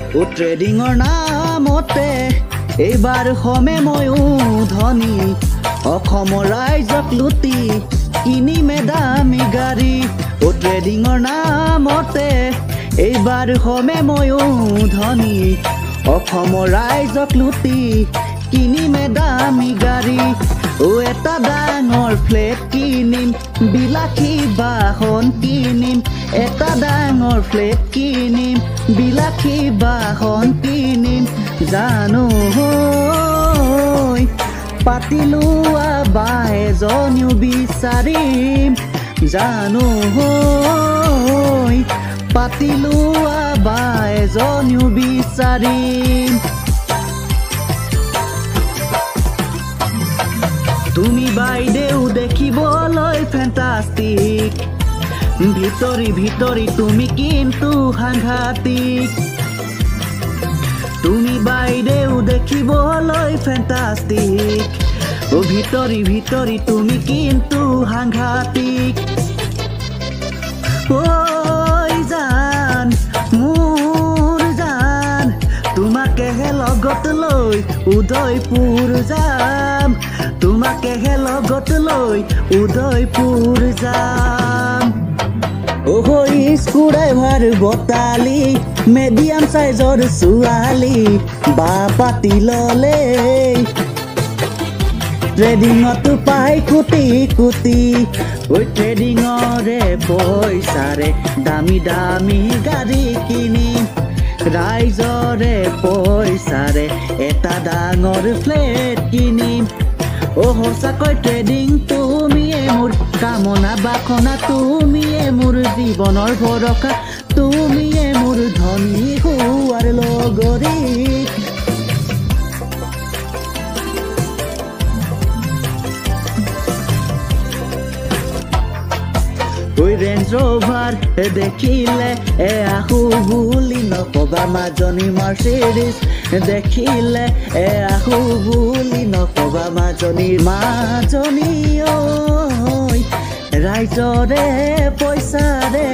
ও ট্ৰেডিঙৰ নামতে এইবাৰ হমে ময়ো ধনী অসমৰ ৰাইজক লুটি কিনিমে দামী গাড়ী ও ট্ৰেডিঙৰ নামতে এইবাৰ হমে ময়ো ধনী অসমৰ ৰাইজক লুটি কিনিমে দামী গাড়ী ও এটা ডাঙৰ ফ্লেট কিনিম বিলাসী বাহন কিনিম এটা ডাঙৰ ফ্লেট কিনিম বিলাসী বাহন কিনিম জানো পাতিলো বা এজনীও বিচাৰিম জানো পাতিলো বা এজনীও বিচাৰিম তুমি বাইদেউ দেখিবলৈ ফেন্টাস্টিক ভিতৰি ভিতৰি তুমি কিন্তু সাংঘাতিক তুমি বাইদেউ দেখিবলৈ ফেন্টাস্টিক ও ভিতৰি ভিতৰি তুমি কিন্তু সাংঘাতিক ঐ জান মোৰ জান তোমাকেহে লগত লৈ উদয়পুৰ যাম তোমাকেহে লগত লৈ উদয়পুৰ যাম ওহৈ স্ক্ৰুড্ৰাইভাৰ বটালি মিডিয়াম সাইজৰ ছোৱালী বা পাতি ললে ট্ৰেডিঙতো পাই কোটি কোটি ওই ট্ৰেডিঙৰে পইচাৰে দামী দামী গাড়ী কিনিম ৰাইজৰে পইচাৰে এটা ডাঙৰ ফ্লেট কিনিম ও সঁচাকৈ ট্ৰেডিং তুমিয়ে মোৰ কামনা বাসনা তুমিয়ে মোৰ জীৱনৰ ভৰসা তুমিয়ে মোৰ ধনী হোৱাৰ লগৰী ওই ৰেঞ্জ ৰ'ভাৰ দেখিলে আহো বুলি নকবা মাজনী মাৰ্চিডিজ দেখিলে আহো বুলি নকবা মাজনী ঐ ৰাইজৰে পইচাৰে